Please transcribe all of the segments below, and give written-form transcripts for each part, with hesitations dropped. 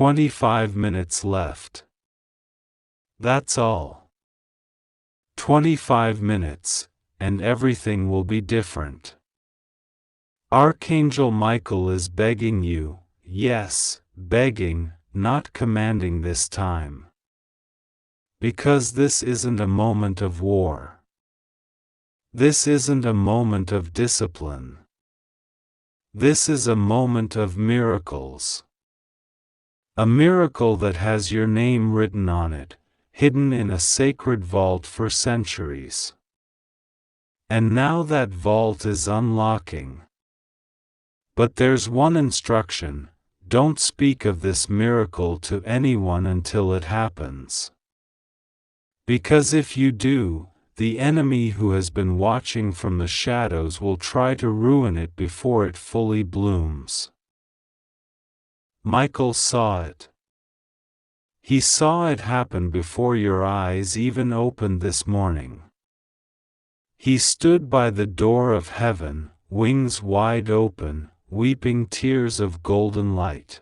25 minutes left. That's all. 25 minutes, and everything will be different. Archangel Michael is begging you, yes, begging, not commanding this time. Because this isn't a moment of war. This isn't a moment of discipline. This is a moment of miracles. A miracle that has your name written on it, hidden in a sacred vault for centuries. And now that vault is unlocking. But there's one instruction: don't speak of this miracle to anyone until it happens. Because if you do, the enemy who has been watching from the shadows will try to ruin it before it fully blooms. Michael saw it. He saw it happen before your eyes even opened this morning. He stood by the door of heaven, wings wide open, weeping tears of golden light.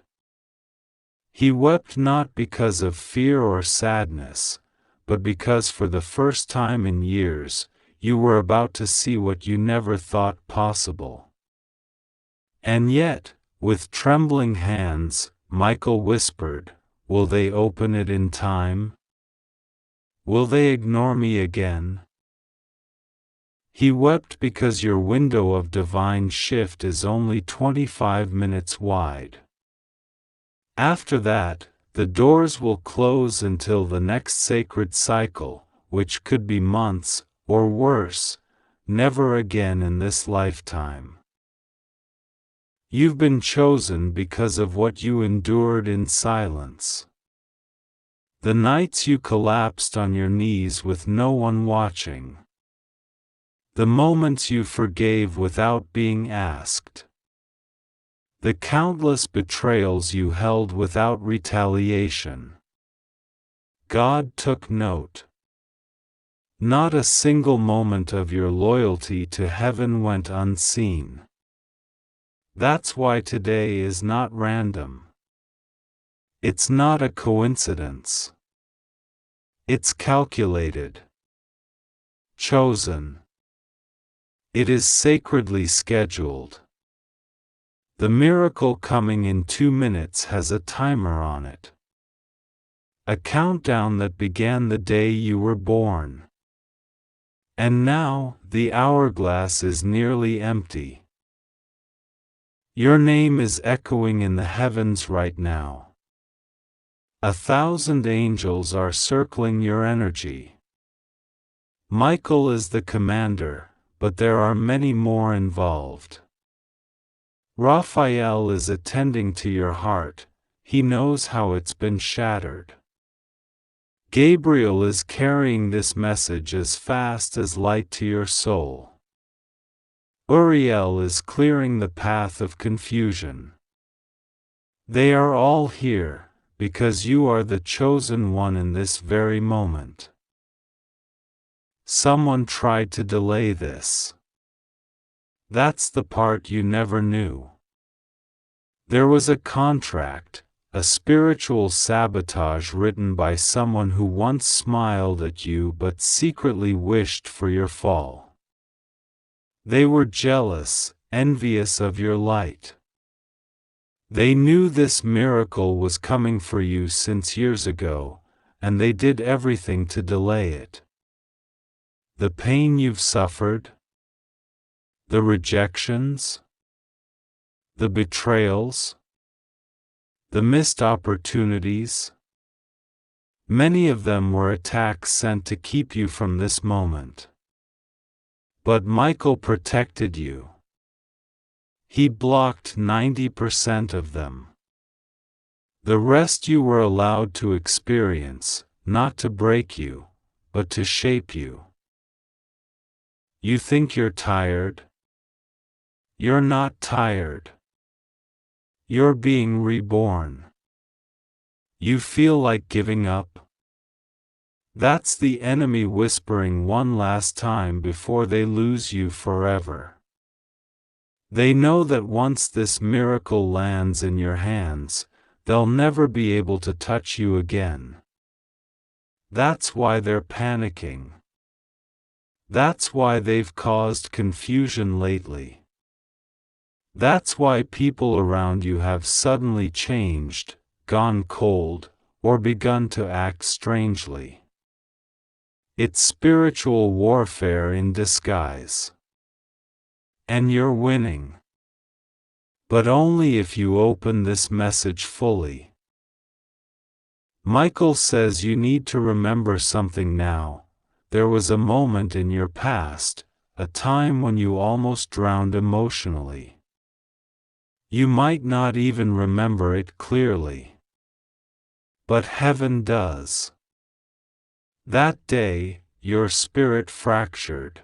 He wept not because of fear or sadness, but because for the first time in years, you were about to see what you never thought possible. And yet, with trembling hands, Michael whispered, "Will they open it in time? Will they ignore me again?" He wept because your window of divine shift is only 25 minutes wide. After that, the doors will close until the next sacred cycle, which could be months, or worse, never again in this lifetime. You've been chosen because of what you endured in silence. The nights you collapsed on your knees with no one watching. The moments you forgave without being asked. The countless betrayals you held without retaliation. God took note. Not a single moment of your loyalty to heaven went unseen. That's why today is not random. It's not a coincidence. It's calculated. Chosen. It is sacredly scheduled. The miracle coming in 2 minutes has a timer on it. A countdown that began the day you were born. And now, the hourglass is nearly empty. Your name is echoing in the heavens right now. 1,000 angels are circling your energy. Michael is the commander, but there are many more involved. Raphael is attending to your heart, he knows how it's been shattered. Gabriel is carrying this message as fast as light to your soul. Uriel is clearing the path of confusion. They are all here, because you are the chosen one in this very moment. Someone tried to delay this. That's the part you never knew. There was a contract, a spiritual sabotage written by someone who once smiled at you but secretly wished for your fall. They were jealous, envious of your light. They knew this miracle was coming for you since years ago, and they did everything to delay it. The pain you've suffered, the rejections, the betrayals, the missed opportunities. Many of them were attacks sent to keep you from this moment. But Michael protected you. He blocked 90% of them. The rest you were allowed to experience, not to break you, but to shape you. You think you're tired? You're not tired. You're being reborn. You feel like giving up? That's the enemy whispering one last time before they lose you forever. They know that once this miracle lands in your hands, they'll never be able to touch you again. That's why they're panicking. That's why they've caused confusion lately. That's why people around you have suddenly changed, gone cold, or begun to act strangely. It's spiritual warfare in disguise. And you're winning. But only if you open this message fully. Michael says you need to remember something now. There was a moment in your past, a time when you almost drowned emotionally. You might not even remember it clearly. But heaven does. That day, your spirit fractured.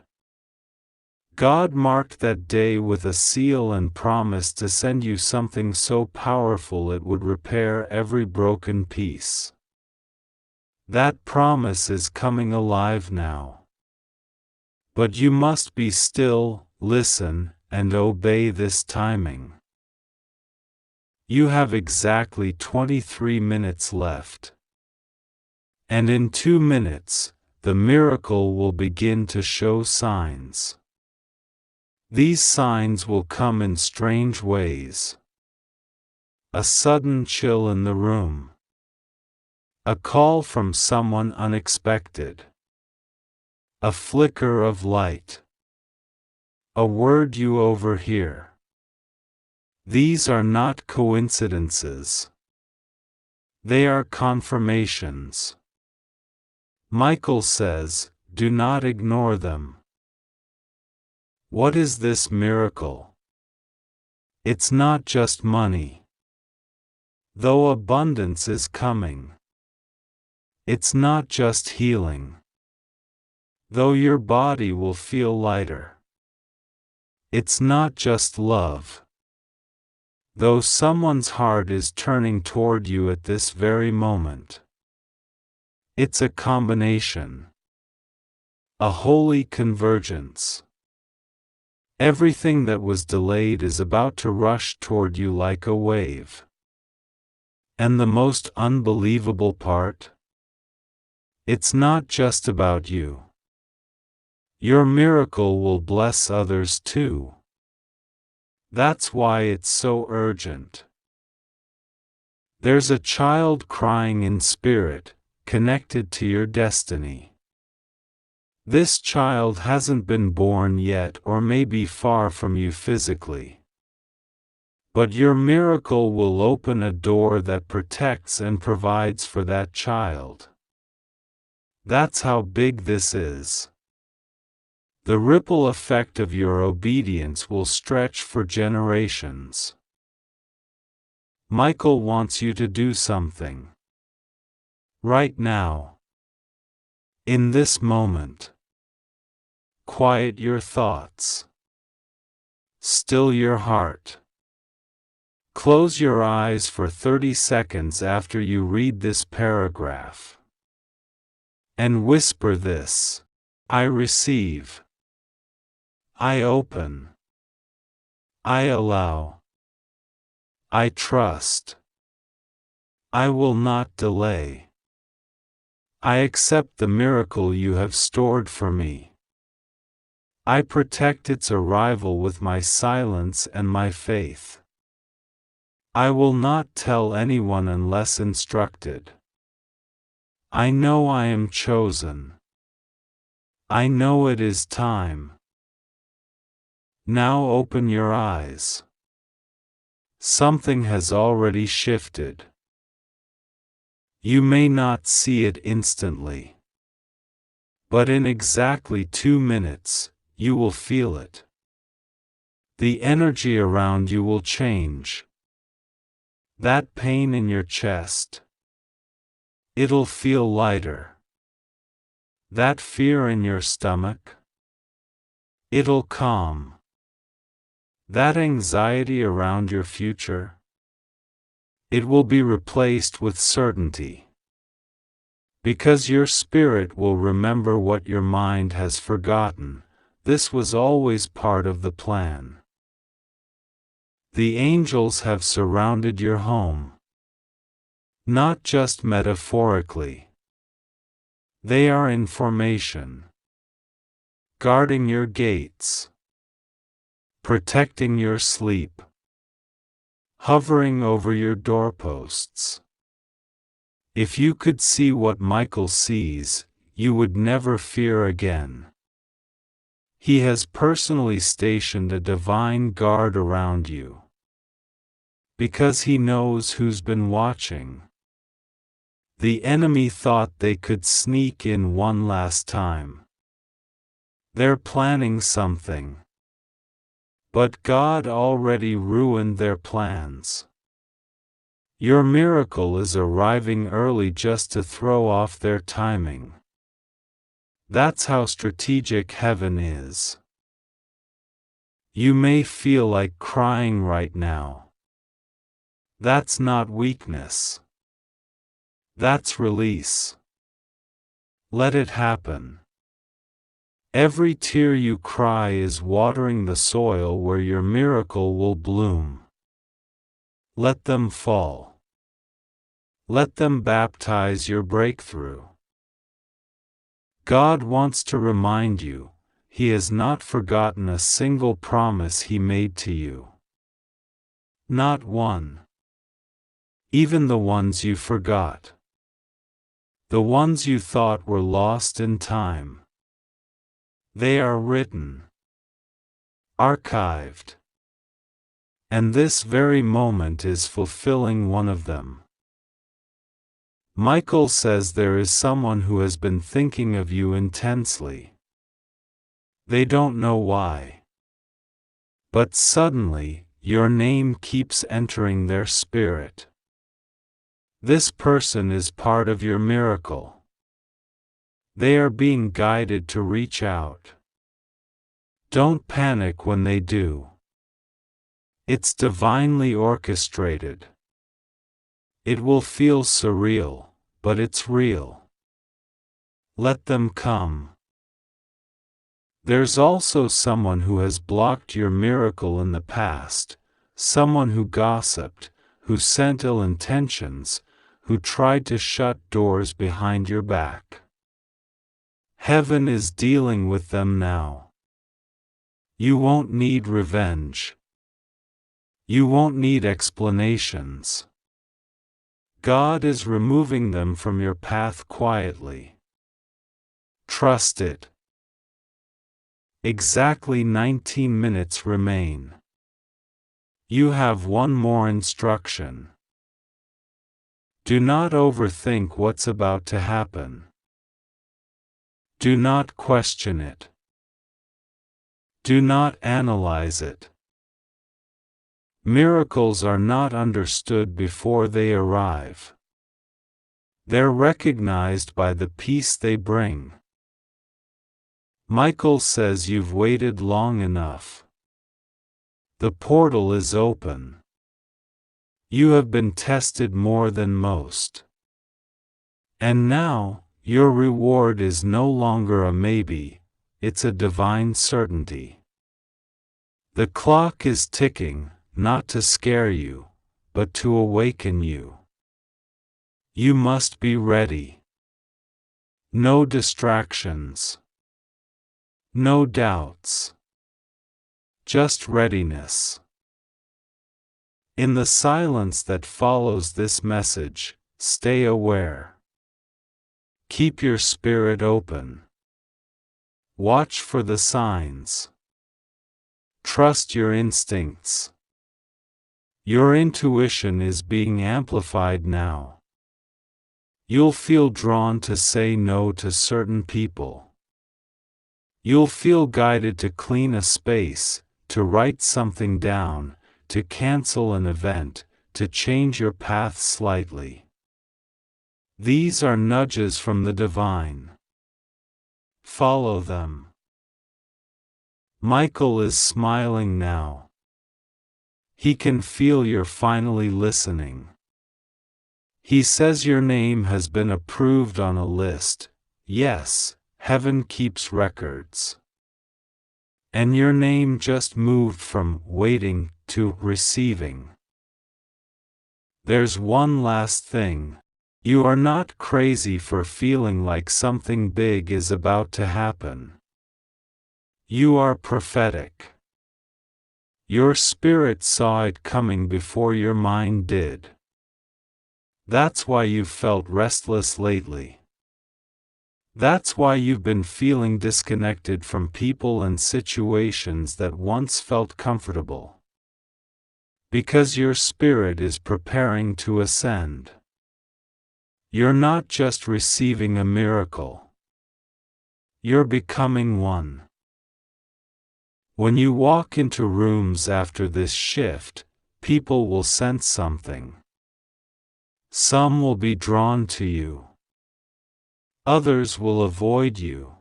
God marked that day with a seal and promised to send you something so powerful it would repair every broken piece. That promise is coming alive now. But you must be still, listen, and obey this timing. You have exactly 23 minutes left. And in 2 minutes, the miracle will begin to show signs. These signs will come in strange ways. A sudden chill in the room. A call from someone unexpected. A flicker of light. A word you overhear. These are not coincidences. They are confirmations. Michael says, do not ignore them. What is this miracle? It's not just money. Though abundance is coming. It's not just healing. Though your body will feel lighter. It's not just love. Though someone's heart is turning toward you at this very moment. It's a combination. A holy convergence. Everything that was delayed is about to rush toward you like a wave. And the most unbelievable part? It's not just about you. Your miracle will bless others too. That's why it's so urgent. There's a child crying in spirit, connected to your destiny. This child hasn't been born yet or may be far from you physically. But your miracle will open a door that protects and provides for that child. That's how big this is. The ripple effect of your obedience will stretch for generations. Michael wants you to do something. Right now. In this moment. Quiet your thoughts. Still your heart. Close your eyes for 30 seconds after you read this paragraph. And whisper this. I receive. I open. I allow. I trust. I will not delay. I accept the miracle you have stored for me. I protect its arrival with my silence and my faith. I will not tell anyone unless instructed. I know I am chosen. I know it is time. Now open your eyes. Something has already shifted. You may not see it instantly. But in exactly 2 minutes, you will feel it. The energy around you will change. That pain in your chest. It'll feel lighter. That fear in your stomach. It'll calm. That anxiety around your future. It will be replaced with certainty. Because your spirit will remember what your mind has forgotten. This was always part of the plan. The angels have surrounded your home. Not just metaphorically. They are in formation, guarding your gates, protecting your sleep, hovering over your doorposts. If you could see what Michael sees, you would never fear again. He has personally stationed a divine guard around you, because he knows who's been watching. The enemy thought they could sneak in one last time. They're planning something. But God already ruined their plans. Your miracle is arriving early just to throw off their timing. That's how strategic heaven is. You may feel like crying right now. That's not weakness. That's release. Let it happen. Every tear you cry is watering the soil where your miracle will bloom. Let them fall. Let them baptize your breakthrough. God wants to remind you, He has not forgotten a single promise He made to you. Not one. Even the ones you forgot. The ones you thought were lost in time. They are written, archived. And this very moment is fulfilling one of them. Michael says there is someone who has been thinking of you intensely. They don't know why. But suddenly, your name keeps entering their spirit. This person is part of your miracle. They are being guided to reach out. Don't panic when they do. It's divinely orchestrated. It will feel surreal, but it's real. Let them come. There's also someone who has blocked your miracle in the past, someone who gossiped, who sent ill intentions, who tried to shut doors behind your back. Heaven is dealing with them now. You won't need revenge. You won't need explanations. God is removing them from your path quietly. Trust it. Exactly 19 minutes remain. You have one more instruction. Do not overthink what's about to happen. Do not question it. Do not analyze it. Miracles are not understood before they arrive. They're recognized by the peace they bring. Michael says you've waited long enough. The portal is open. You have been tested more than most. And now, your reward is no longer a maybe, it's a divine certainty. The clock is ticking, not to scare you, but to awaken you. You must be ready. No distractions. No doubts. Just readiness. In the silence that follows this message, stay aware. Keep your spirit open. Watch for the signs. Trust your instincts. Your intuition is being amplified now. You'll feel drawn to say no to certain people. You'll feel guided to clean a space, to write something down, to cancel an event, to change your path slightly. These are nudges from the divine. Follow them. Michael is smiling now. He can feel you're finally listening. He says your name has been approved on a list. Yes, heaven keeps records. And your name just moved from waiting to receiving. There's one last thing. You are not crazy for feeling like something big is about to happen. You are prophetic. Your spirit saw it coming before your mind did. That's why you've felt restless lately. That's why you've been feeling disconnected from people and situations that once felt comfortable. Because your spirit is preparing to ascend. You're not just receiving a miracle. You're becoming one. When you walk into rooms after this shift, people will sense something. Some will be drawn to you. Others will avoid you.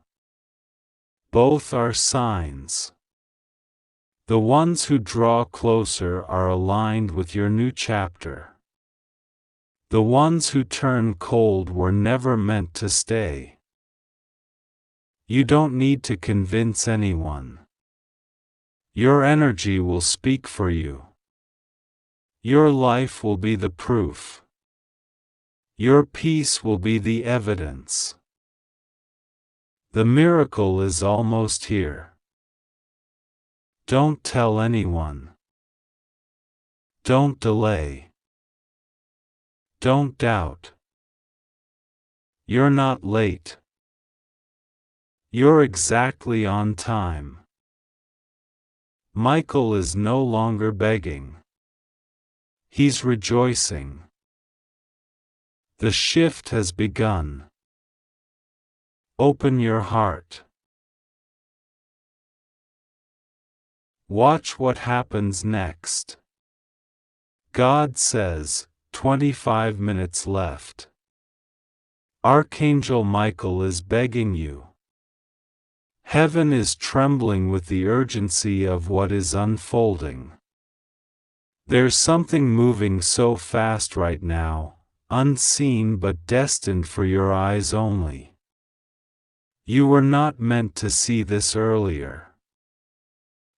Both are signs. The ones who draw closer are aligned with your new chapter. The ones who turn cold were never meant to stay. You don't need to convince anyone. Your energy will speak for you. Your life will be the proof. Your peace will be the evidence. The miracle is almost here. Don't tell anyone. Don't delay. Don't doubt. You're not late. You're exactly on time. Michael is no longer begging. He's rejoicing. The shift has begun. Open your heart. Watch what happens next. God says, 25 minutes left. Archangel Michael is begging you. Heaven is trembling with the urgency of what is unfolding. There's something moving so fast right now, unseen but destined for your eyes only. You were not meant to see this earlier.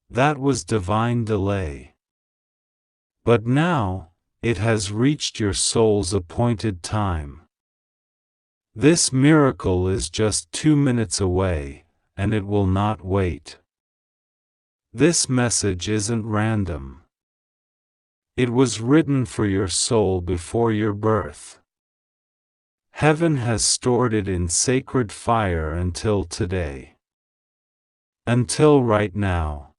That was divine delay. But now, it has reached your soul's appointed time. This miracle is just 2 minutes away, and it will not wait. This message isn't random. It was written for your soul before your birth. Heaven has stored it in sacred fire until today. Until right now.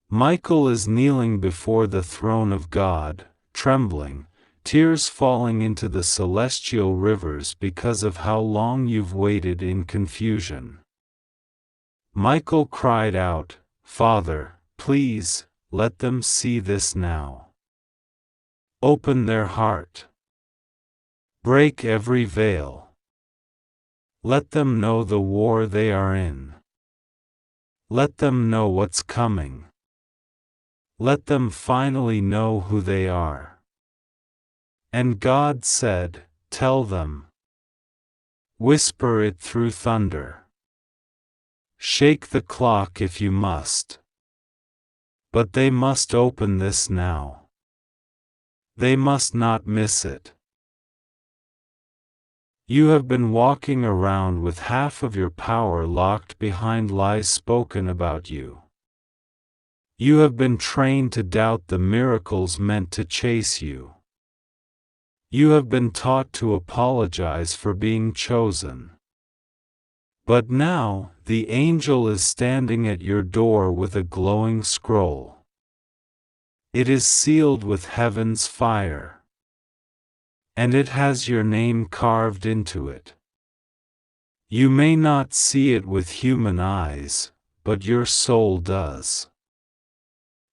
Michael is kneeling before the throne of God, trembling, tears falling into the celestial rivers because of how long you've waited in confusion. Michael cried out, "Father, please, let them see this now. Open their heart. Break every veil. Let them know the war they are in. Let them know what's coming. Let them finally know who they are." And God said, "Tell them. Whisper it through thunder. Shake the clock if you must. But they must open this now. They must not miss it. You have been walking around with half of your power locked behind lies spoken about you. You have been trained to doubt the miracles meant to chase you. You have been taught to apologize for being chosen. But now, the angel is standing at your door with a glowing scroll. It is sealed with heaven's fire. And it has your name carved into it. You may not see it with human eyes, but your soul does.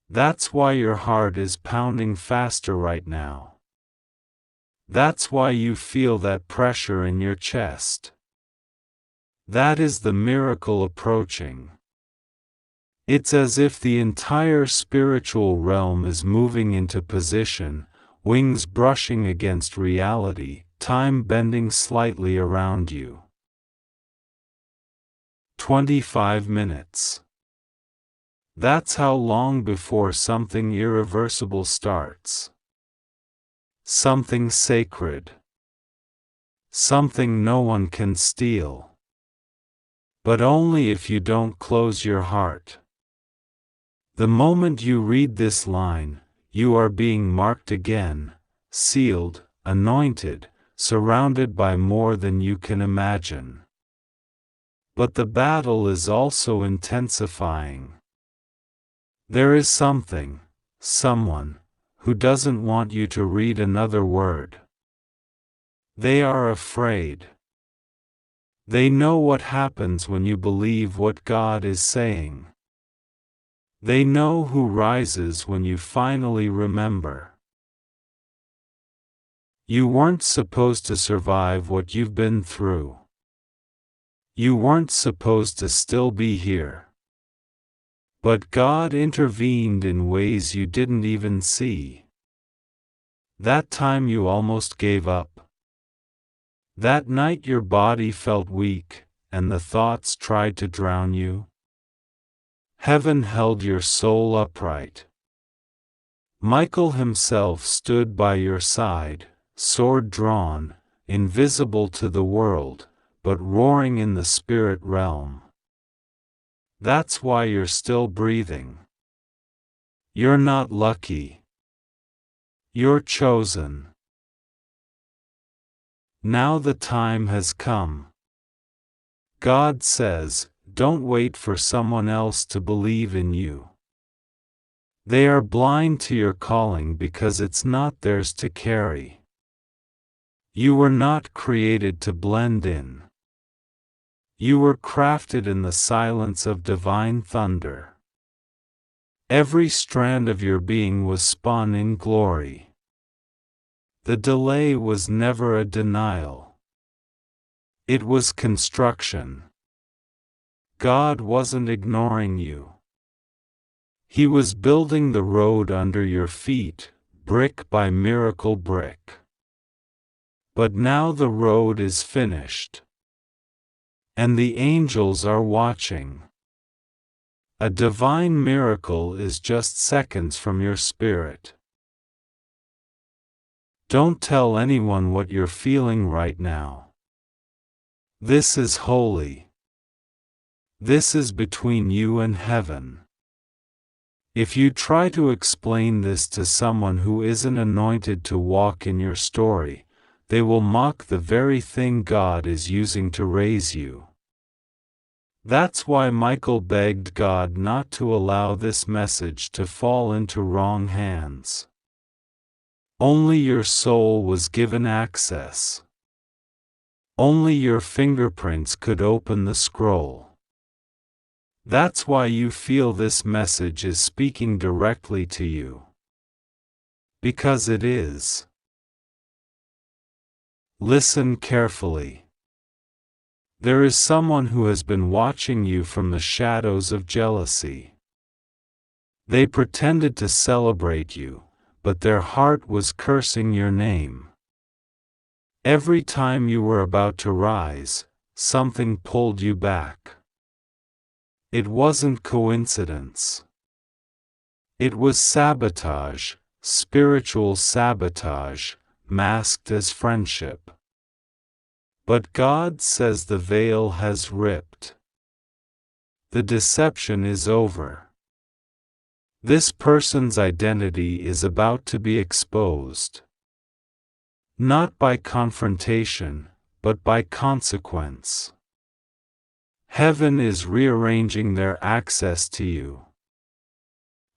That's why your heart is pounding faster right now. That's why you feel that pressure in your chest. That is the miracle approaching. It's as if the entire spiritual realm is moving into position, wings brushing against reality, time bending slightly around you. 25 minutes. That's how long before something irreversible starts. something sacred, something no one can steal. But only if you don't close your heart. The moment you read this line, you are being marked again, sealed, anointed, surrounded by more than you can imagine. But the battle is also intensifying. There is something, someone, who doesn't want you to read another word. They are afraid. They know what happens when you believe what God is saying. They know who rises when you finally remember. You weren't supposed to survive what you've been through. You weren't supposed to still be here. But God intervened in ways you didn't even see. That time you almost gave up. That night your body felt weak, and the thoughts tried to drown you. Heaven held your soul upright. Michael himself stood by your side, sword drawn, invisible to the world, but roaring in the spirit realm. That's why you're still breathing. You're not lucky. You're chosen. Now the time has come. God says, don't wait for someone else to believe in you. They are blind to your calling because it's not theirs to carry. You were not created to blend in. You were crafted in the silence of divine thunder. Every strand of your being was spun in glory. The delay was never a denial. It was construction. God wasn't ignoring you. He was building the road under your feet, brick by miracle brick. But now the road is finished. And the angels are watching. A divine miracle is just seconds from your spirit. Don't tell anyone what you're feeling right now. This is holy. This is between you and heaven. If you try to explain this to someone who isn't anointed to walk in your story, they will mock the very thing God is using to raise you. That's why Michael begged God not to allow this message to fall into wrong hands. Only your soul was given access. Only your fingerprints could open the scroll. That's why you feel this message is speaking directly to you. Because it is. Listen carefully. There is someone who has been watching you from the shadows of jealousy. They pretended to celebrate you, but their heart was cursing your name. Every time you were about to rise, something pulled you back. It wasn't coincidence. It was sabotage, spiritual sabotage, masked as friendship. But God says the veil has ripped. The deception is over. This person's identity is about to be exposed. Not by confrontation, but by consequence. Heaven is rearranging their access to you.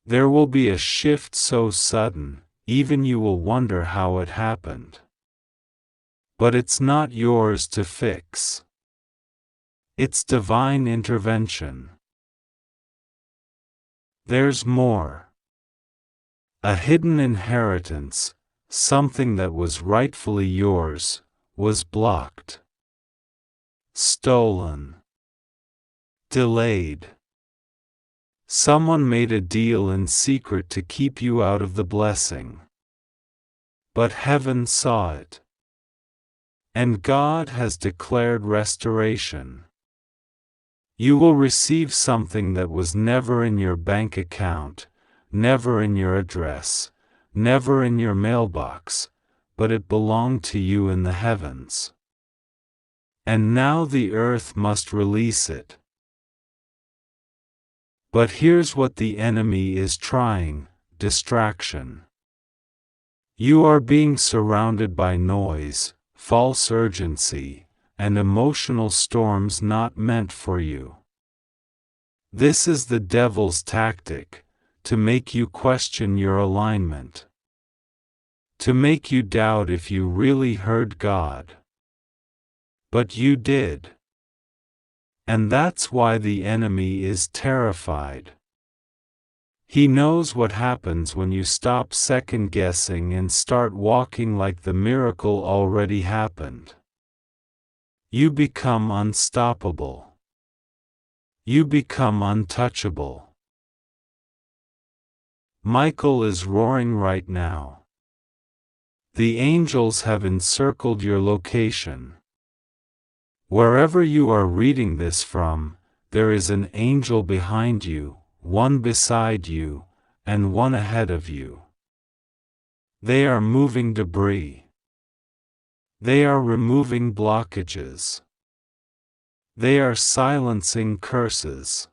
There will be a shift so sudden, even you will wonder how it happened. But it's not yours to fix. It's divine intervention. There's more. A hidden inheritance, something that was rightfully yours, was blocked. Stolen. Delayed. Someone made a deal in secret to keep you out of the blessing. But heaven saw it. And God has declared restoration. You will receive something that was never in your bank account, never in your address, never in your mailbox, but it belonged to you in the heavens. And now the earth must release it. But here's what the enemy is trying: distraction. You are being surrounded by noise, false urgency, and emotional storms not meant for you. This is the devil's tactic, to make you question your alignment, to make you doubt if you really heard God. But you did. And that's why the enemy is terrified. He knows what happens when you stop second-guessing and start walking like the miracle already happened. You become unstoppable. You become untouchable. Michael is roaring right now. The angels have encircled your location. Wherever you are reading this from, there is an angel behind you, one beside you, and one ahead of you. They are moving debris. They are removing blockages. They are silencing curses.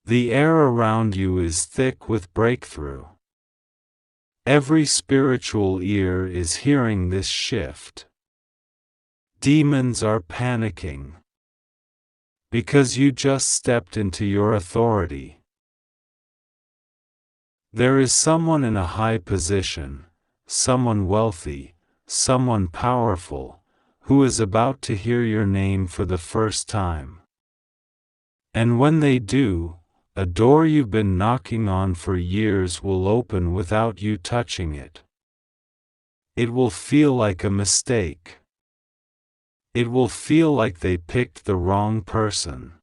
The air around you is thick with breakthrough. Every spiritual ear is hearing this shift. Demons are panicking. Because you just stepped into your authority. There is someone in a high position, someone wealthy, someone powerful, who is about to hear your name for the first time. And when they do, a door you've been knocking on for years will open without you touching it. It will feel like a mistake. It will feel like they picked the wrong person.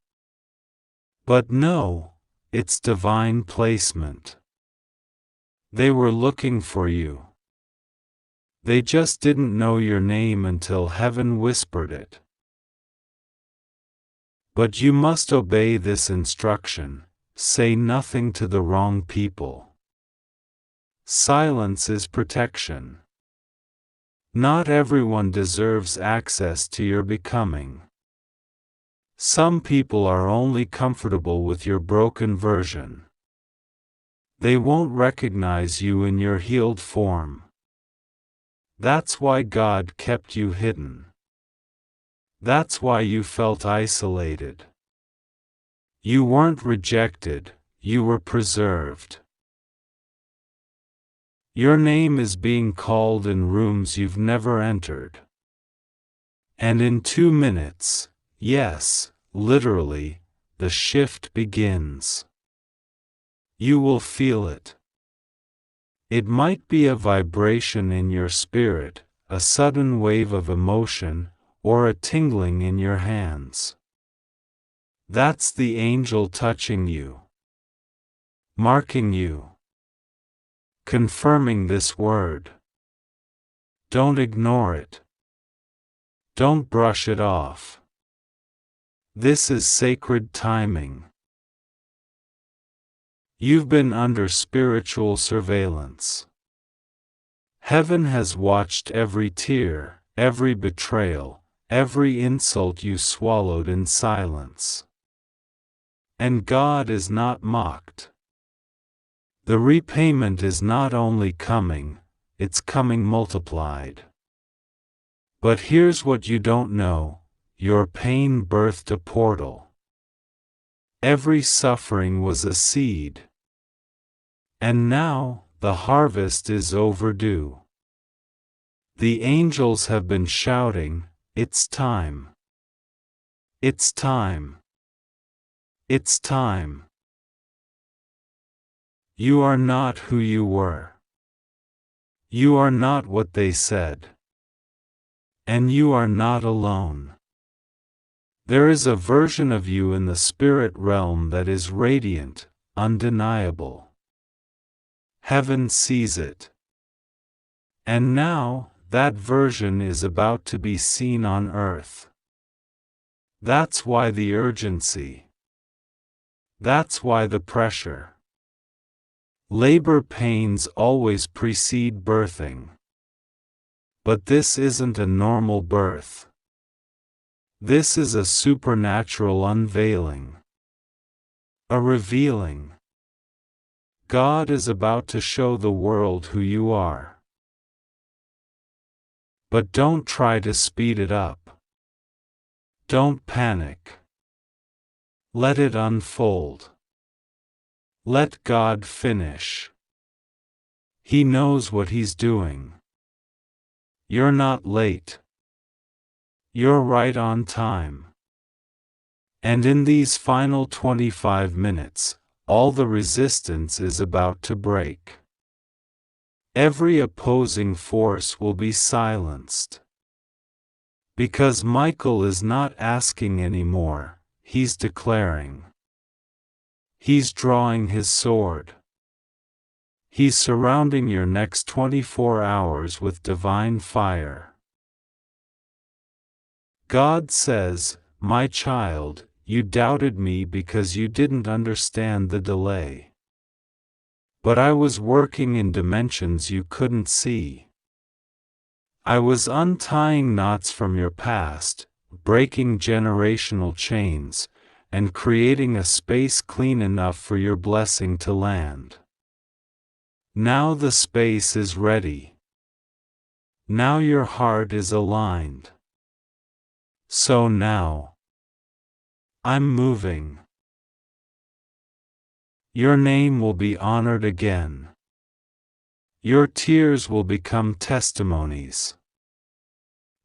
But no, it's divine placement. They were looking for you. They just didn't know your name until heaven whispered it. But you must obey this instruction: say nothing to the wrong people. Silence is protection. Not everyone deserves access to your becoming. Some people are only comfortable with your broken version. They won't recognize you in your healed form. That's why God kept you hidden. That's why you felt isolated. You weren't rejected, you were preserved. Your name is being called in rooms you've never entered. And in 2 minutes, yes, literally, the shift begins. You will feel it. It might be a vibration in your spirit, a sudden wave of emotion, or a tingling in your hands. That's the angel touching you, marking you, confirming this word. Don't ignore it. Don't brush it off. This is sacred timing. You've been under spiritual surveillance. Heaven has watched every tear, every betrayal, every insult you swallowed in silence. And God is not mocked. The repayment is not only coming, it's coming multiplied. But here's what you don't know: your pain birthed a portal. Every suffering was a seed. And now, the harvest is overdue. The angels have been shouting, "It's time. It's time. It's time." You are not who you were. You are not what they said. And you are not alone. There is a version of you in the spirit realm that is radiant, undeniable. Heaven sees it. And now, that version is about to be seen on earth. That's why the urgency. That's why the pressure. Labor pains always precede birthing. But this isn't a normal birth. This is a supernatural unveiling. A revealing. God is about to show the world who you are. But don't try to speed it up. Don't panic. Let it unfold. Let God finish. He knows what He's doing. You're not late. You're right on time. And in these final 25 minutes, all the resistance is about to break. Every opposing force will be silenced. Because Michael is not asking anymore, he's declaring. He's drawing his sword. He's surrounding your next 24 hours with divine fire. God says, "My child, you doubted me because you didn't understand the delay. But I was working in dimensions you couldn't see. I was untying knots from your past, breaking generational chains, and creating a space clean enough for your blessing to land. Now the space is ready. Now your heart is aligned. So now, I'm moving. Your name will be honored again. Your tears will become testimonies.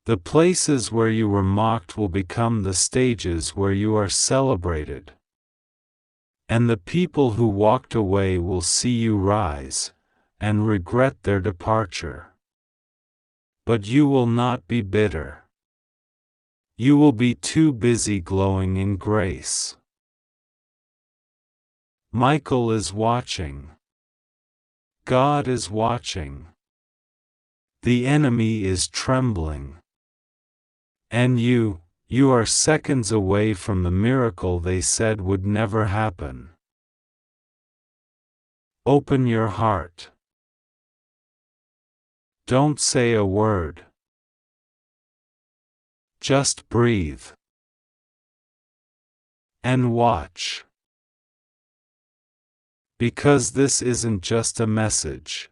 The places where you were mocked will become the stages where you are celebrated. And the people who walked away will see you rise, and regret their departure. But you will not be bitter. You will be too busy glowing in grace. Michael is watching. God is watching. The enemy is trembling. And you are seconds away from the miracle they said would never happen. Open your heart. Don't say a word. Just breathe. And watch. Because this isn't just a message.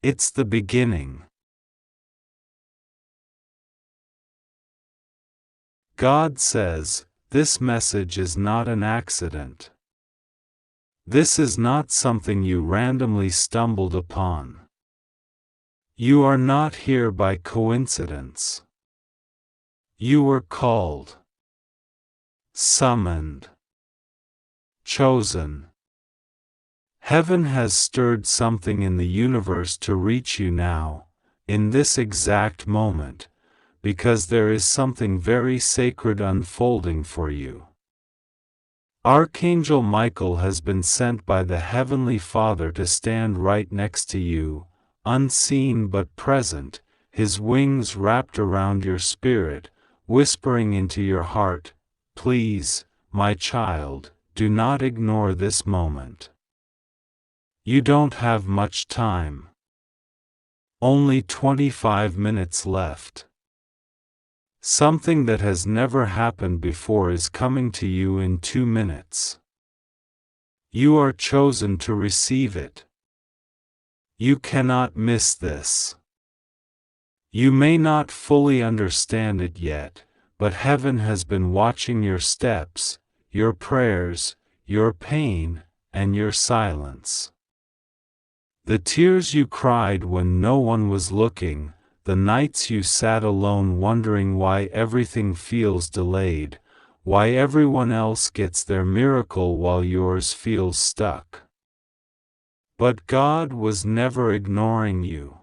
It's the beginning. God says, this message is not an accident. This is not something you randomly stumbled upon. You are not here by coincidence. You were called, summoned, chosen. Heaven has stirred something in the universe to reach you now, in this exact moment, because there is something very sacred unfolding for you. Archangel Michael has been sent by the Heavenly Father to stand right next to you, unseen but present, his wings wrapped around your spirit, whispering into your heart, "Please, my child, do not ignore this moment. You don't have much time. Only 25 minutes left. Something that has never happened before is coming to you in 2 minutes. You are chosen to receive it. You cannot miss this. You may not fully understand it yet, but heaven has been watching your steps, your prayers, your pain, and your silence. The tears you cried when no one was looking, the nights you sat alone wondering why everything feels delayed, why everyone else gets their miracle while yours feels stuck. But God was never ignoring you.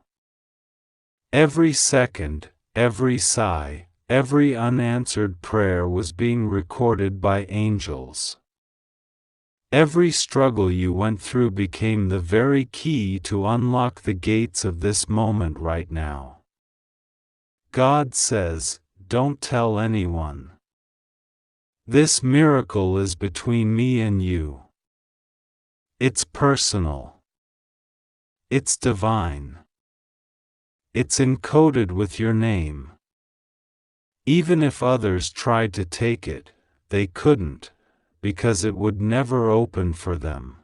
Every second, every sigh, every unanswered prayer was being recorded by angels. Every struggle you went through became the very key to unlock the gates of this moment right now. God says, don't tell anyone. This miracle is between me and you. It's personal. It's divine. It's encoded with your name. Even if others tried to take it, they couldn't, because it would never open for them.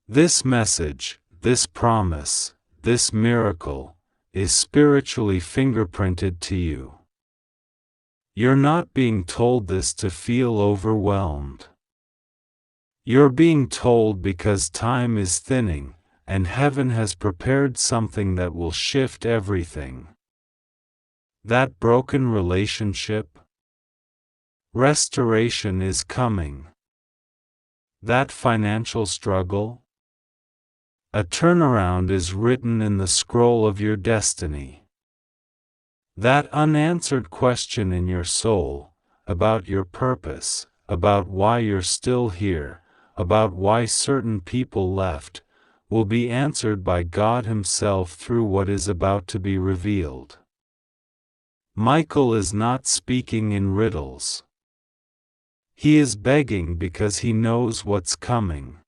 This message, this promise, this miracle, is spiritually fingerprinted to you. You're not being told this to feel overwhelmed. You're being told because time is thinning, and heaven has prepared something that will shift everything. That broken relationship? Restoration is coming. That financial struggle? A turnaround is written in the scroll of your destiny. That unanswered question in your soul, about your purpose, about why you're still here, about why certain people left, will be answered by God Himself through what is about to be revealed. Michael is not speaking in riddles. He is begging because he knows what's coming.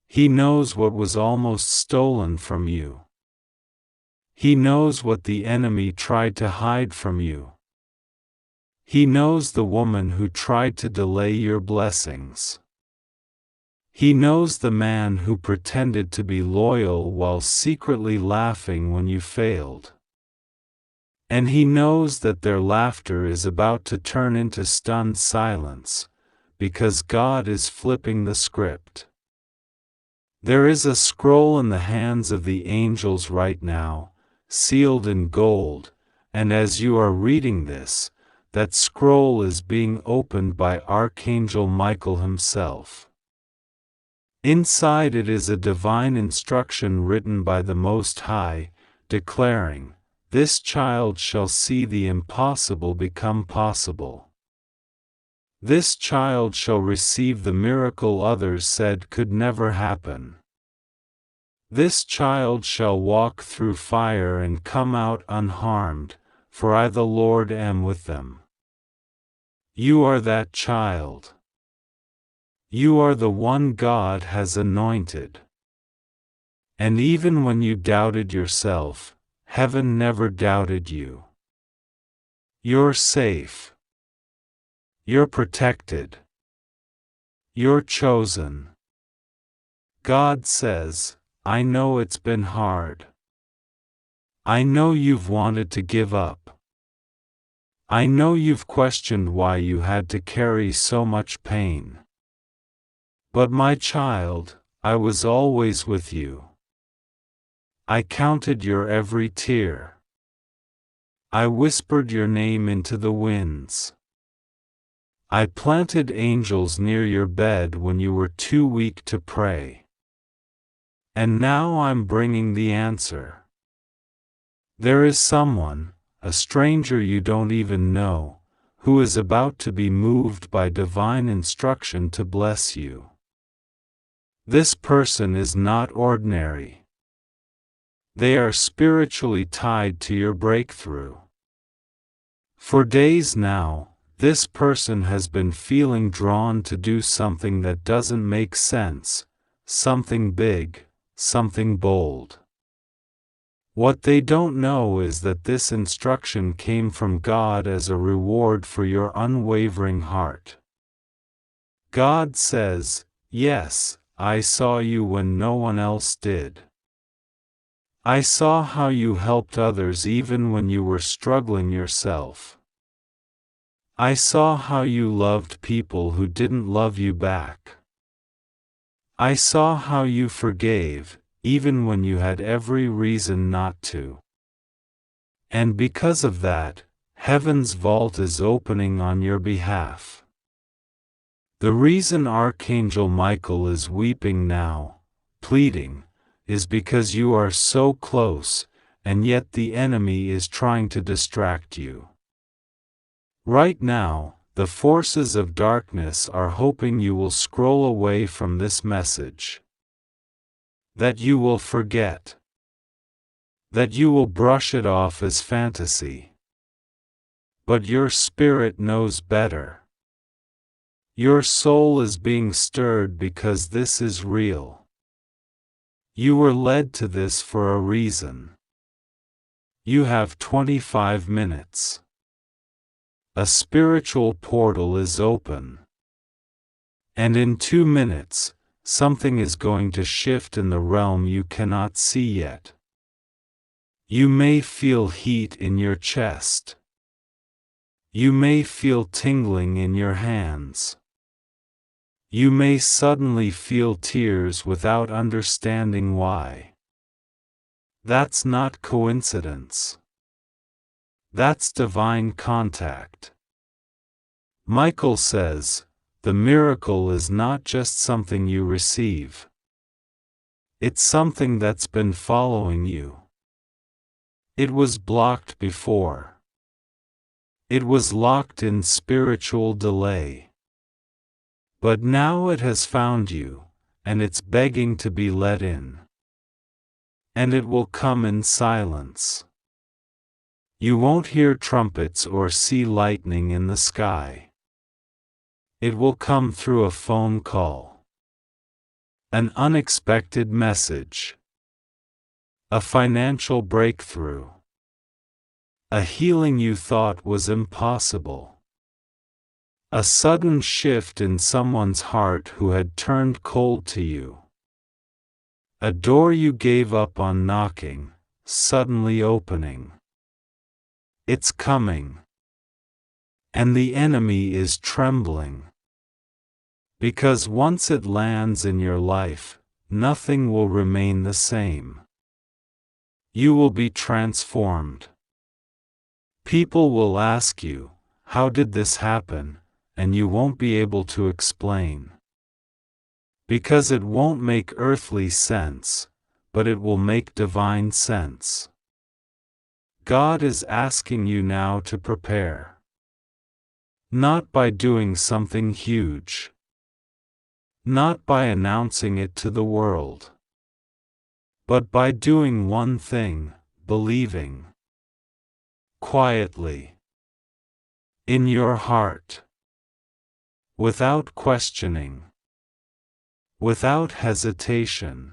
He knows what was almost stolen from you. He knows what the enemy tried to hide from you. He knows the woman who tried to delay your blessings. He knows the man who pretended to be loyal while secretly laughing when you failed. And he knows that their laughter is about to turn into stunned silence, because God is flipping the script. There is a scroll in the hands of the angels right now, sealed in gold, and as you are reading this, that scroll is being opened by Archangel Michael himself. Inside it is a divine instruction written by the Most High, declaring, "This child shall see the impossible become possible. This child shall receive the miracle others said could never happen. This child shall walk through fire and come out unharmed, for I the Lord am with them." You are that child. You are the one God has anointed. And even when you doubted yourself, heaven never doubted you. You're safe. You're protected. You're chosen. God says, "I know it's been hard. I know you've wanted to give up. I know you've questioned why you had to carry so much pain. But my child, I was always with you. I counted your every tear. I whispered your name into the winds. I planted angels near your bed when you were too weak to pray. And now I'm bringing the answer. There is someone, a stranger you don't even know, who is about to be moved by divine instruction to bless you. This person is not ordinary. They are spiritually tied to your breakthrough. For days now, this person has been feeling drawn to do something that doesn't make sense, something big, something bold. What they don't know is that this instruction came from God as a reward for your unwavering heart. God says, "Yes, I saw you when no one else did. I saw how you helped others even when you were struggling yourself. I saw how you loved people who didn't love you back. I saw how you forgave, even when you had every reason not to. And because of that, heaven's vault is opening on your behalf." The reason Archangel Michael is weeping now, pleading, is because you are so close, and yet the enemy is trying to distract you. Right now, the forces of darkness are hoping you will scroll away from this message. That you will forget. That you will brush it off as fantasy. But your spirit knows better. Your soul is being stirred because this is real. You were led to this for a reason. You have 25 minutes. A spiritual portal is open. And in 2 minutes, something is going to shift in the realm you cannot see yet. You may feel heat in your chest. You may feel tingling in your hands. You may suddenly feel tears without understanding why. That's not coincidence. That's divine contact. Michael says, the miracle is not just something you receive. It's something that's been following you. It was blocked before. It was locked in spiritual delay. But now it has found you, and it's begging to be let in. And it will come in silence. You won't hear trumpets or see lightning in the sky. It will come through a phone call. An unexpected message. A financial breakthrough. A healing you thought was impossible. A sudden shift in someone's heart who had turned cold to you. A door you gave up on knocking, suddenly opening. It's coming. And the enemy is trembling. Because once it lands in your life, nothing will remain the same. You will be transformed. People will ask you, how did this happen? And you won't be able to explain. Because it won't make earthly sense, but it will make divine sense. God is asking you now to prepare. Not by doing something huge. Not by announcing it to the world. But by doing one thing, believing. Quietly. In your heart. Without questioning. Without hesitation.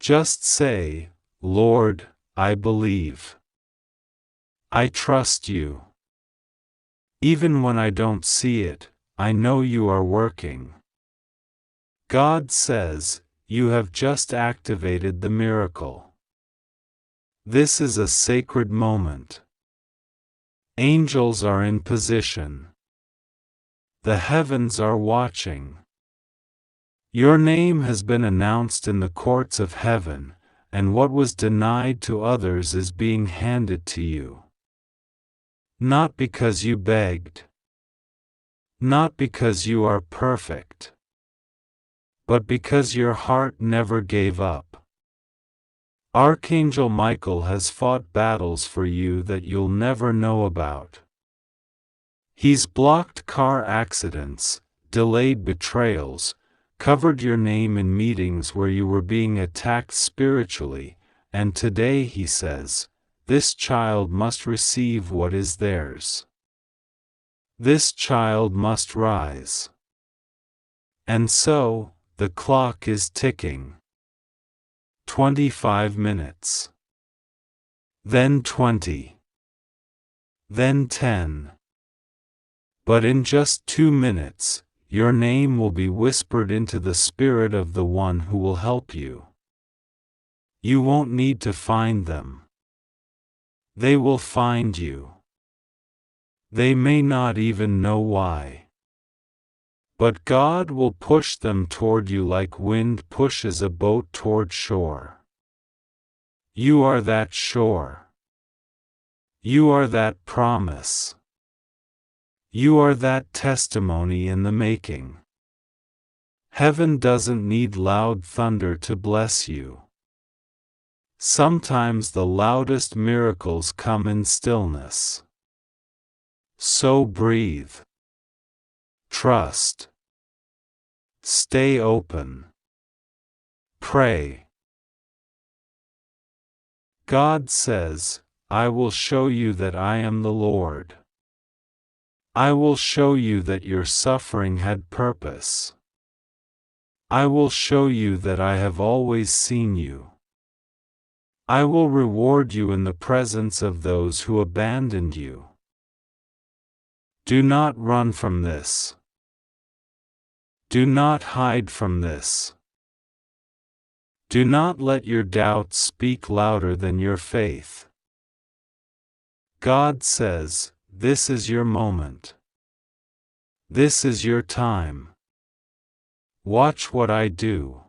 Just say, Lord, I believe. I trust you. Even when I don't see it, I know you are working. God says, you have just activated the miracle. This is a sacred moment. Angels are in position. The heavens are watching. Your name has been announced in the courts of heaven, and what was denied to others is being handed to you. Not because you begged. Not because you are perfect. But because your heart never gave up. Archangel Michael has fought battles for you that you'll never know about. He's blocked car accidents, delayed betrayals, covered your name in meetings where you were being attacked spiritually, and today he says, this child must receive what is theirs. This child must rise. And so, the clock is ticking. 25 minutes. Then 20. Then 10. But in just 2 minutes, your name will be whispered into the spirit of the one who will help you. You won't need to find them. They will find you. They may not even know why. But God will push them toward you like wind pushes a boat toward shore. You are that shore. You are that promise. You are that testimony in the making. Heaven doesn't need loud thunder to bless you. Sometimes the loudest miracles come in stillness. So breathe. Trust. Stay open. Pray. God says, I will show you that I am the Lord. I will show you that your suffering had purpose. I will show you that I have always seen you. I will reward you in the presence of those who abandoned you. Do not run from this. Do not hide from this. Do not let your doubts speak louder than your faith. God says, this is your moment. This is your time. Watch what I do.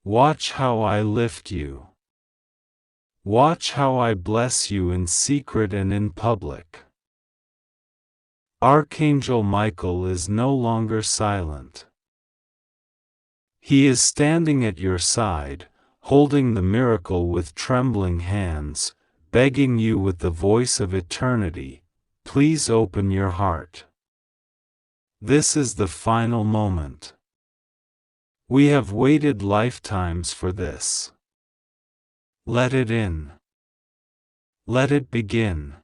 Watch how I lift you. Watch how I bless you in secret and in public. Archangel Michael is no longer silent. He is standing at your side, holding the miracle with trembling hands, begging you with the voice of eternity, please open your heart. This is the final moment. We have waited lifetimes for this. Let it in. Let it begin.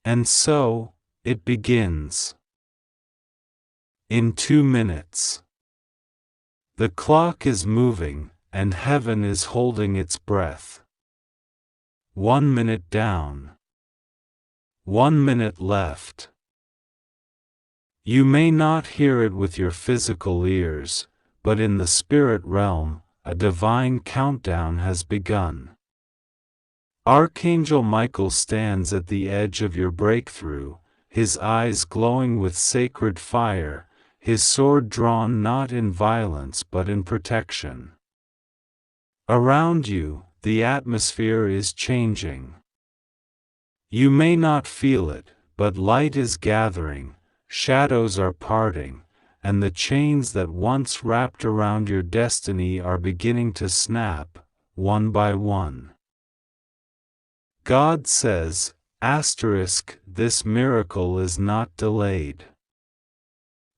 And so, it begins. In 2 minutes. The clock is moving, and heaven is holding its breath. 1 minute down. 1 minute left. You may not hear it with your physical ears, but in the spirit realm, a divine countdown has begun. Archangel Michael stands at the edge of your breakthrough, his eyes glowing with sacred fire, his sword drawn not in violence but in protection. Around you, the atmosphere is changing. You may not feel it, but light is gathering, shadows are parting, and the chains that once wrapped around your destiny are beginning to snap, one by one. God says, this miracle is not delayed.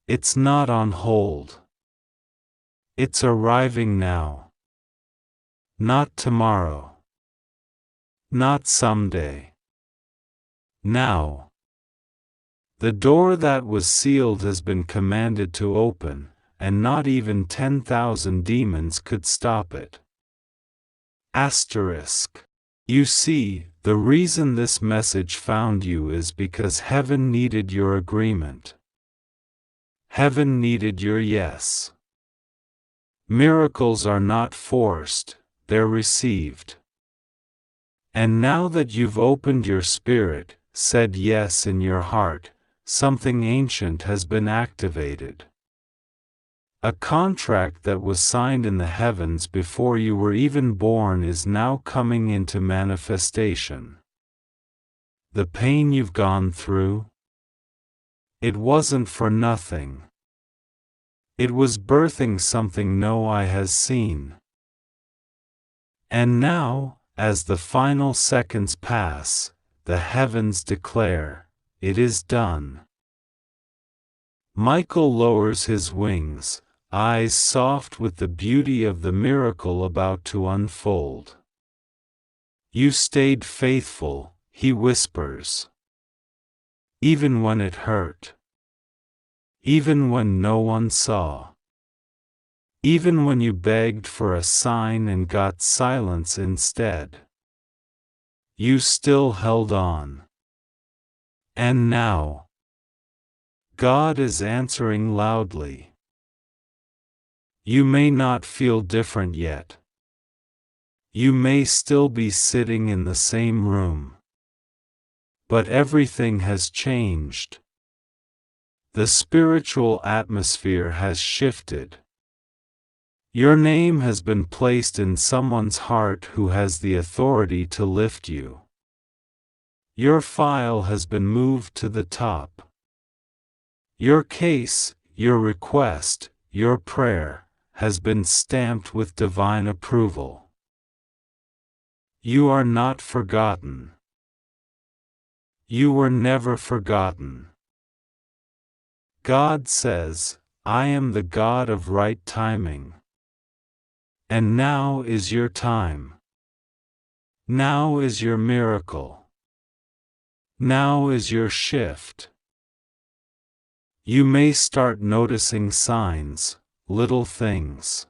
It's not on hold. It's arriving now. Not tomorrow. Not someday. Now. The door that was sealed has been commanded to open, and not even 10,000 demons could stop it. You see, the reason this message found you is because heaven needed your agreement. Heaven needed your yes. Miracles are not forced, they're received. And now that you've opened your spirit, said yes in your heart, something ancient has been activated. A contract that was signed in the heavens before you were even born is now coming into manifestation. The pain you've gone through? It wasn't for nothing. It was birthing something no eye has seen. And now, as the final seconds pass, the heavens declare, it is done. Michael lowers his wings, eyes soft with the beauty of the miracle about to unfold. You stayed faithful, he whispers. Even when it hurt. Even when no one saw. Even when you begged for a sign and got silence instead. You still held on. And now, God is answering loudly. You may not feel different yet. You may still be sitting in the same room. But everything has changed. The spiritual atmosphere has shifted. Your name has been placed in someone's heart who has the authority to lift you. Your file has been moved to the top. Your case, your request, your prayer, has been stamped with divine approval. You are not forgotten. You were never forgotten. God says, I am the God of right timing. And now is your time. Now is your miracle. Now is your shift. You may start noticing signs, little things.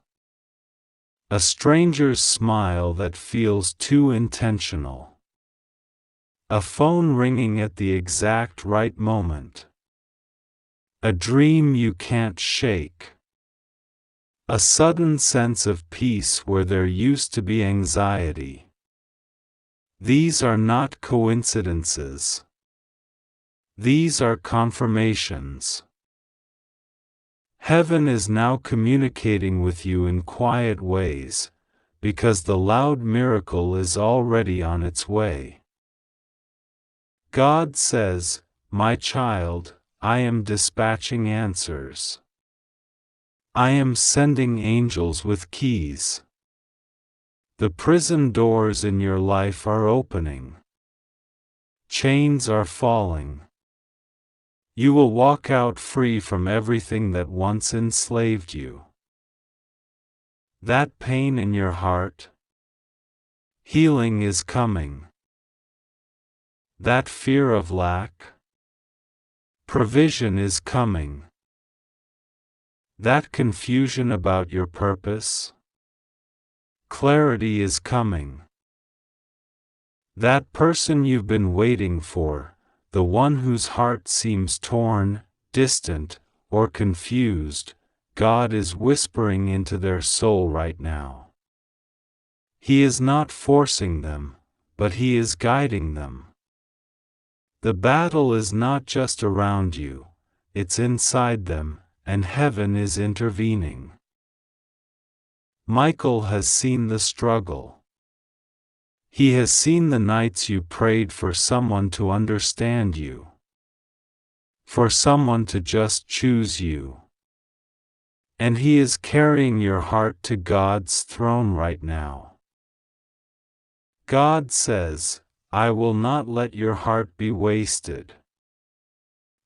A stranger's smile that feels too intentional. A phone ringing at the exact right moment. A dream you can't shake. A sudden sense of peace where there used to be anxiety. These are not coincidences. These are confirmations. Heaven is now communicating with you in quiet ways, because the loud miracle is already on its way. God says, "My child, I am dispatching answers. I am sending angels with keys. The prison doors in your life are opening. Chains are falling. You will walk out free from everything that once enslaved you. That pain in your heart, healing is coming. That fear of lack, provision is coming. That confusion about your purpose, clarity is coming. That person you've been waiting for, the one whose heart seems torn, distant, or confused, God is whispering into their soul right now. He is not forcing them, but He is guiding them. The battle is not just around you, it's inside them, and heaven is intervening. Michael has seen the struggle. He has seen the nights you prayed for someone to understand you. For someone to just choose you. And He is carrying your heart to God's throne right now. God says, "I will not let your heart be wasted.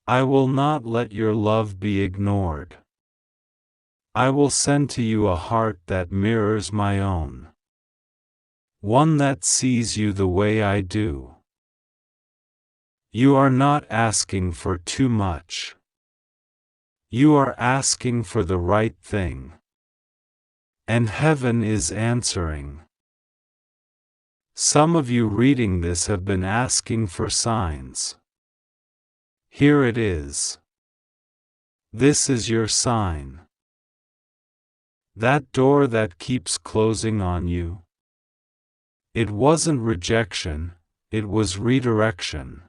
I will not let your love be ignored. I will send to you a heart that mirrors my own. One that sees you the way I do." You are not asking for too much. You are asking for the right thing. And heaven is answering. Some of you reading this have been asking for signs. Here it is. This is your sign. That door that keeps closing on you. It wasn't rejection, it was redirection.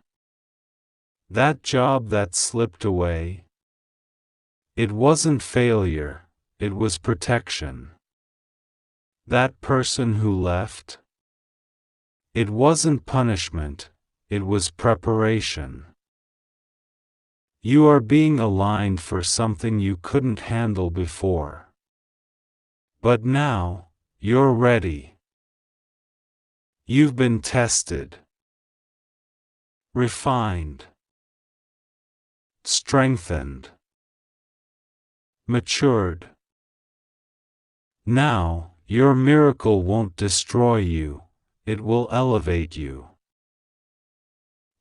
That job that slipped away. It wasn't failure, it was protection. That person who left. It wasn't punishment, it was preparation. You are being aligned for something you couldn't handle before. But now, you're ready. You've been tested, refined, strengthened, matured. Now, your miracle won't destroy you, it will elevate you.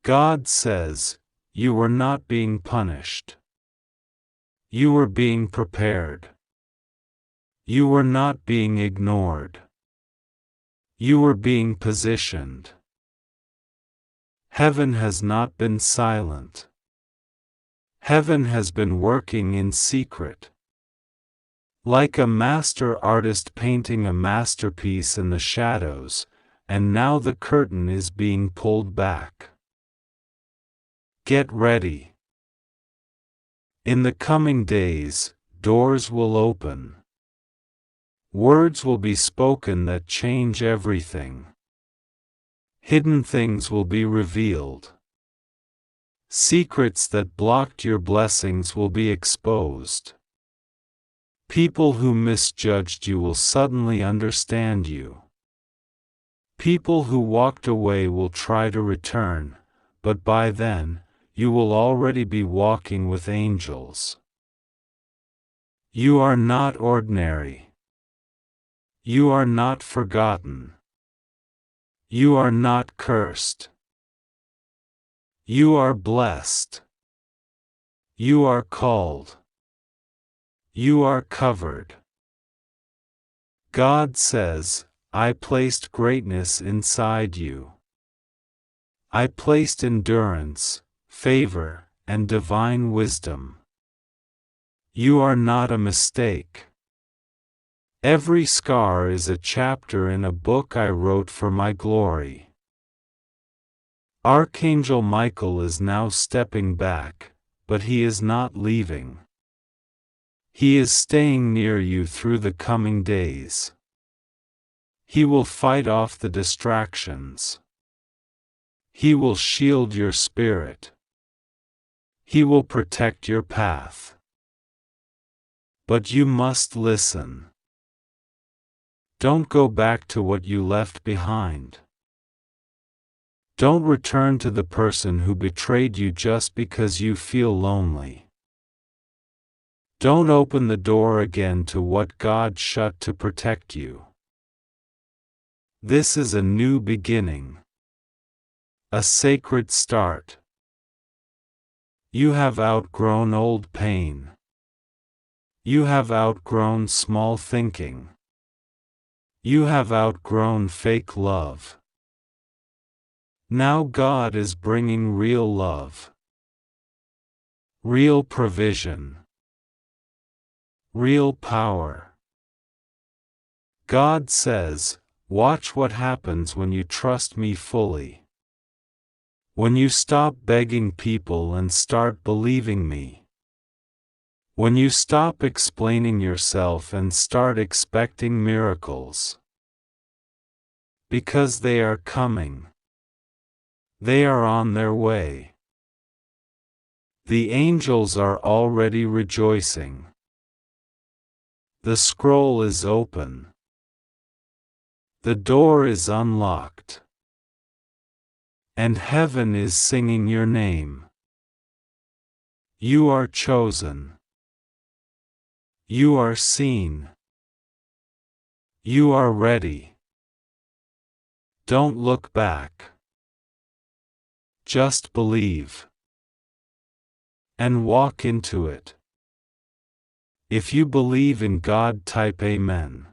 God says, you were not being punished. You were being prepared. You were not being ignored. You were being positioned. Heaven has not been silent. Heaven has been working in secret. Like a master artist painting a masterpiece in the shadows, and now the curtain is being pulled back. Get ready. In the coming days, doors will open. Words will be spoken that change everything. Hidden things will be revealed. Secrets that blocked your blessings will be exposed. People who misjudged you will suddenly understand you. People who walked away will try to return, but by then, you will already be walking with angels. You are not ordinary. You are not forgotten. You are not cursed. You are blessed. You are called. You are covered. God says, I placed greatness inside you. I placed endurance, favor, and divine wisdom. You are not a mistake. Every scar is a chapter in a book I wrote for my glory. Archangel Michael is now stepping back, but he is not leaving. He is staying near you through the coming days. He will fight off the distractions. He will shield your spirit. He will protect your path. But you must listen. Don't go back to what you left behind. Don't return to the person who betrayed you just because you feel lonely. Don't open the door again to what God shut to protect you. This is a new beginning. A sacred start. You have outgrown old pain. You have outgrown small thinking. You have outgrown fake love. Now God is bringing real love. Real provision. Real power. God says, watch what happens when you trust me fully. When you stop begging people and start believing me. When you stop explaining yourself and start expecting miracles. Because they are coming. They are on their way. The angels are already rejoicing. The scroll is open. The door is unlocked. And heaven is singing your name. You are chosen. You are seen. You are ready. Don't look back. Just believe. And walk into it. If you believe in God, type Amen.